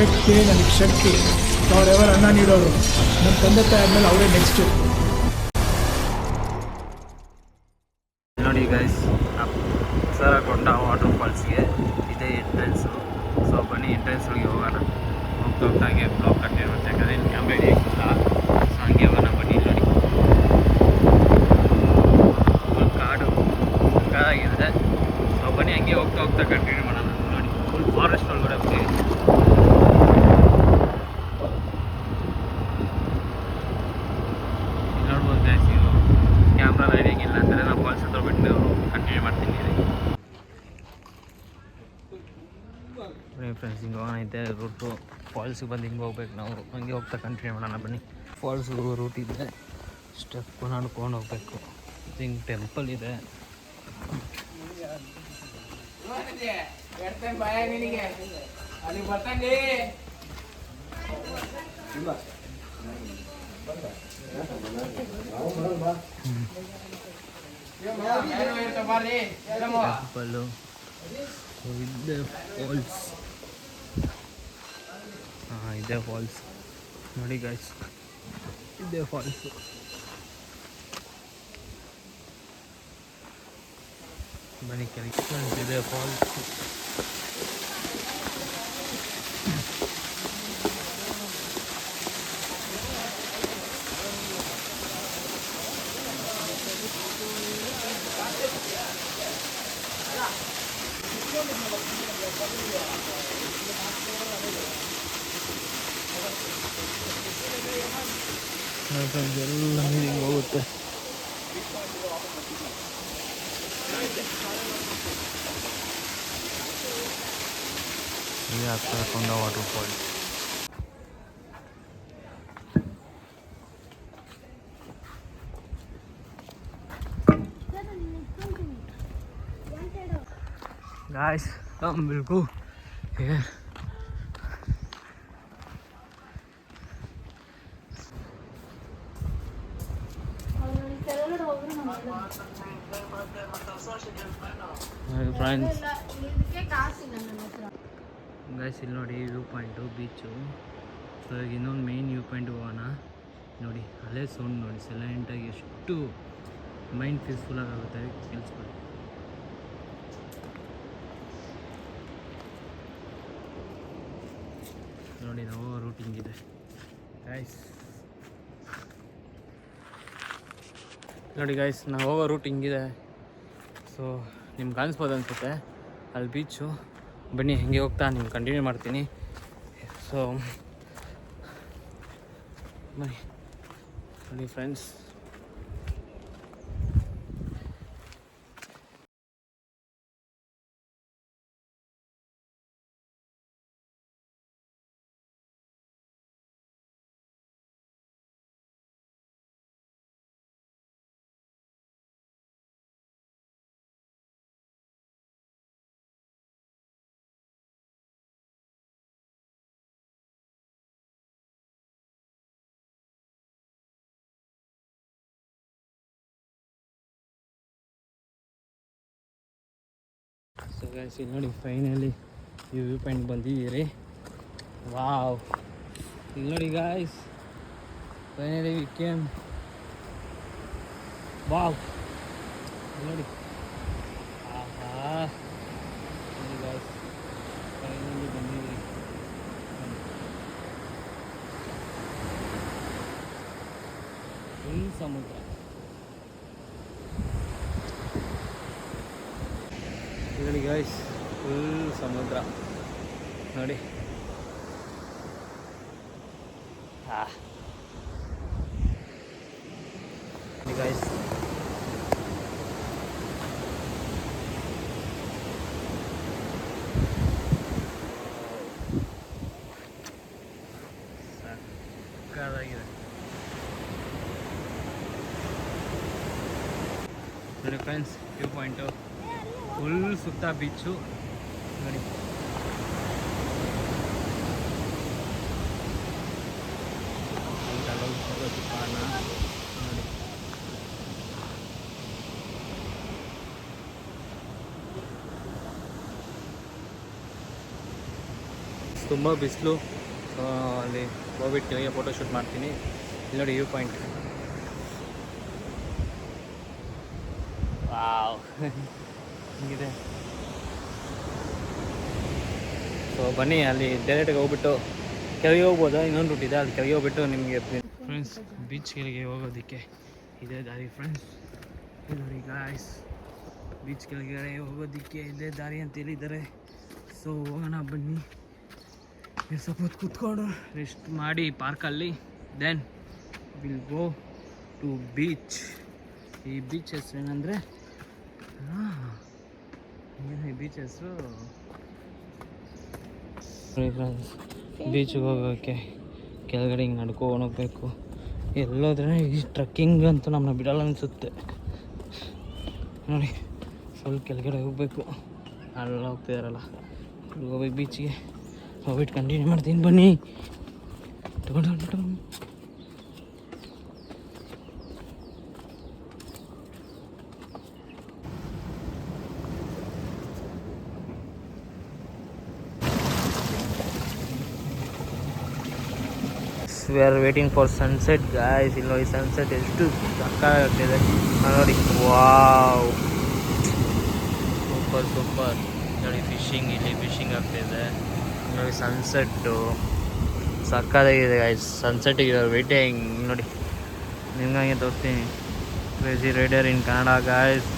ವ್ಯಕ್ತಿ ನನಗೆ ಶಕ್ತಿ. ಅವರೆವರ್ ಅನ್ನ ನೀಡೋರು. ನಮ್ಮ ತಂದೆ ತಾಯಿ ಆದಮೇಲೆ ಅವರೇ ನೆಕ್ಸ್ಟು. ನೋಡಿ ಗೈಸ್, ಅಪ್ಸರಕೊಂಡ ವಾಟರ್ ಫಾಲ್ಸ್ಗೆ ಇದೇ ಎಂಟ್ರೆನ್ಸು. ಸೊ ಬನ್ನಿ ಎಂಟ್ರೆನ್ಸ್ ಒಳಗೆ ಹೋಗೋಣ. ಹೋಗ್ತಾ ಹೋಗ್ತಾ ಹಾಗೆ ಬ್ಲಾಗ್ ಕಂಟಿನ್ಯೂ ಮಾಡ್ತಾ, ಯಾಕಂದರೆ ಇಲ್ಲಿ ಕ್ಯಾಮ್ರಾ ಹಿಡಿಯೋಕ್ಕಿಲ್ಲ. ಸೊ ಹಂಗೆ ಹೋಗೋಣ ಬನ್ನಿ. ನೋಡಿ ಫುಲ್ ಕಾಡು ಕಾಡಾಗಿದೆ. ಸೊ ಬನ್ನಿ ಹಂಗೆ ಹೋಗ್ತಾ ಹೋಗ್ತಾ ಕಂಟಿನ್ಯೂ ಮಾಡೋಣ. ನೋಡಿ ಫುಲ್ ಫಾರೆಸ್ಟ್ ಒಳಗಡೆ ಹೋಗಿ ನೋಡ್ಬೋದು ಗೈಸ್. ನೀವು ಕ್ಯಾಮ್ರಾ ರೈಡಿಂಗ್ ಇಲ್ಲ ಅಂದರೆ ನಾವು ಫಾಲ್ಸ್ ಹತ್ರ ಬಿಟ್ಟು ಕಂಟಿನ್ಯೂ ಮಾಡ್ತೀನಿ. ಫ್ರೆಂಡ್ಸ್ ಹಿಂಗೆ ಹೋಗೋಣ ಐತೆ ರೂಟು. ಫಾಲ್ಸಿಗೆ ಬಂದು ಹಿಂಗೆ ಹೋಗ್ಬೇಕು ನಾವು. ಹಂಗೆ ಹೋಗ್ತಾ ಕಂಟಿನ್ಯೂ ಮಾಡೋಣ ಬನ್ನಿ. ಫಾಲ್ಸ್ಗೆ ರೂಟ್ ಇದೆ, ಸ್ಟೆಪ್ ನಡ್ಕೊಂಡು ಹೋಗ್ಬೇಕು. ಹಿಂಗೆ ಟೆಂಪಲ್ ಇದೆ. ಟೆಂಪಲ್ಲು ಇದೆ, ಫಾಲ್ಸ್. ಇದೆ ಫಾಲ್ಸ್ ನೋಡಿ ಗಾಯ್ಸ್, ಇದೆ ಫಾಲ್ಸು. ಬನ್ನಿ ಕೆಳಗೆ ಇದೆ ಫಾಲ್ಸ್. ಎಲ್ಲ ನೀರಿಗೆ ಹೋಗುತ್ತೆ. ಇದು Apsarakonda waterfalls. Guys, come we'll go here. Friends guys, ಇಲ್ಲಿ ನೋಡಿ ವ್ಯೂ ಪಾಯಿಂಟು, ಬೀಚು. ಸೊ ಈಗ ಇನ್ನೊಂದು ಮೇನ್ ವ್ಯೂ ಪಾಯಿಂಟ್ಗೆ ಹೋಗೋಣ. ನೋಡಿ ಅಲ್ಲೇ ಸೌಂಡ್ ನೋಡಿ, ಸೈಲೆಂಟಾಗಿ ಎಷ್ಟು ಮೈಂಡ್ ಪೀಸ್ಫುಲ್ಲಾಗಿ ಆಗುತ್ತೆ ಕೇಳಿಸ್ಕೊಳ್ಳಿ. ನೋಡಿ ನಾವು ರೂಟ್ ಹಿಂಗಿದೆ ಗೈಸ್. ನೋಡಿ ಗೈಸ್, ನಾವು ಹೋಗೋ ರೂಟ್ ಹಿಂಗಿದೆ. ಸೊ ನಿಮ್ಗೆ ಕಾಣಿಸ್ಬೋದು ಅನಿಸುತ್ತೆ ಅಲ್ಲಿ ಬೀಚು. ಬನ್ನಿ ಹಿಂಗೆ ಹೋಗ್ತಾ ನಿಮ್ಗೆ ಕಂಟಿನ್ಯೂ ಮಾಡ್ತೀನಿ. ಸೊ ಬನ್ನಿ ನೋಡಿ ಫ್ರೆಂಡ್ಸ್. ಸೊ ಗೈಸ್, ಇಲ್ಲಿ ನೋಡಿ ಫೈನಲಿ ಈ ವ್ಯೂ ಪಾಯಿಂಟ್ ಬಂದಿದ್ದೀರಿ. ವಾವ್, ಇಲ್ಲಿ ನೋಡಿ guys, finally we came. Wow, ನೋಡಿ ನೋಡಿ ಗಾಯ್ಸ್, ಫೈನಲಿ ಬಂದಿದ್ದೀರಿ. ಫುಲ್ ಸಮುದ್ರ. ನೋಡಿ ಗಾಯ್ಸ್, ಫುಲ್ ಸಮುದ್ರ ನೋಡಿ. ಗಾಯ್ಸ್, ಸಕ್ಕತ್ತಾಗಿದೆ ನೋಡಿ ಫ್ರೆಂಡ್ಸ್. ವ್ಯೂ ಪಾಯಿಂಟು ಫುಲ್ ಸುತ್ತ ಬೀಚು ನೋಡಿ. ನೋಡಿ ತುಂಬ ಬಿಸಿಲು. ಸೊ ಅಲ್ಲಿ ಹೋಗ್ಬಿಟ್ಟು ಕೆಳಗೆ ಫೋಟೋಶೂಟ್ ಮಾಡ್ತೀನಿ. ಇಲ್ಲಿ ನೋಡಿ ವ್ಯೂ ಪಾಯಿಂಟ್. ವಾವ್ ಹಿಂಗಿದೆ. ಸೊ ಬನ್ನಿ ಅಲ್ಲಿ ಡೈರೆಕ್ಟಾಗಿ ಹೋಗ್ಬಿಟ್ಟು ಕೆಳಗೆ ಹೋಗ್ಬೋದು. ಇನ್ನೊಂದು ರೂಟ್ ಇದೆ, ಅಲ್ಲಿ ಕೆಳಗೆ ಹೋಗ್ಬಿಟ್ಟು ನಿಮಗೆ ಫ್ರೆಂಡ್ಸ್ ಬೀಚ್ ಕೆಳಗೆ ಹೋಗೋದಕ್ಕೆ ಇದೇ ದಾರಿ ಫ್ರೆಂಡ್ಸ್. ನೋಡಿ ಗಾಯ್ಸ್, ಬೀಚ್ ಕೆಳಗಡೆ ಹೋಗೋದಕ್ಕೆ ಇದೇ ದಾರಿ ಅಂತ ಹೇಳಿದ್ದಾರೆ. ಸೊ ಹೋಗೋಣ ಬನ್ನಿ. ಸ್ವಲ್ಪ ಹೊತ್ತು ಕೂತ್ಕೊಂಡು ರೆಸ್ಟ್ ಮಾಡಿ ಪಾರ್ಕಲ್ಲಿ, then will go to beach. ಈ ಬೀಚ್ ಹೆಸರು ಏನಂದರೆ ಈ ಬೀಚ್ ಹೆಸರು ಫ್ರೆಂಡ್ಸ್. ಬೀಚಿಗೆ ಹೋಗೋಕ್ಕೆ ಕೆಳಗಡೆ ಹಿಂಗೆ ನಡ್ಕೊಂಡು ಹೋಗ್ಬೇಕು. ಎಲ್ಲೋದ್ರೆ ಈ ಟ್ರಕ್ಕಿಂಗ್ ಅಂತೂ ನಮ್ಮನ್ನ ಬಿಡಲ್ಲ ಅನಿಸುತ್ತೆ ನೋಡಿ. ಫುಲ್ ಕೆಳಗಡೆ ಹೋಗಬೇಕು. ಅಲ್ಲಿ ಹೋಗ್ತಿದಾರಲ್ಲ, ಹೋಗ್ಬೇಕು ಬೀಚಿಗೆ. ಹೋಗ್ಬಿಟ್ಟು ಕಂಟಿನ್ಯೂ ಮಾಡ್ತೀನಿ ಬನ್ನಿ. We are waiting for sunset guys. ಇಲ್ಲಿ ನೋಡಿ ಸನ್ಸೆಟ್ ಎಷ್ಟು ಸಕ್ಕತ್ತಾಗ್ತಿದೆ ನೋಡಿ. ವಾವ್, ಸೂಪರ್ ಸೂಪರ್ ನೋಡಿ. ಫಿಶಿಂಗ್, ಇಲ್ಲಿ ಫಿಶಿಂಗ್ ಆಗ್ತಿದೆ ನೋಡಿ. ಸನ್ಸೆಟ್ಟು ಸಕ್ಕತ್ತಾಗಿದೆ ಗಾಯ್ಸ್. ಸನ್ಸೆಟ್ಟಿಗೆ ವೇಟಿಂಗ್ ನೋಡಿ. ನಿಮ್ಗೆ ತೋರಿಸ್ತೀನಿ. ಕ್ರೇಜಿ ರೈಡರ್ ಇನ್ ಕನ್ನಡ ಗಾಯ್ಸ್.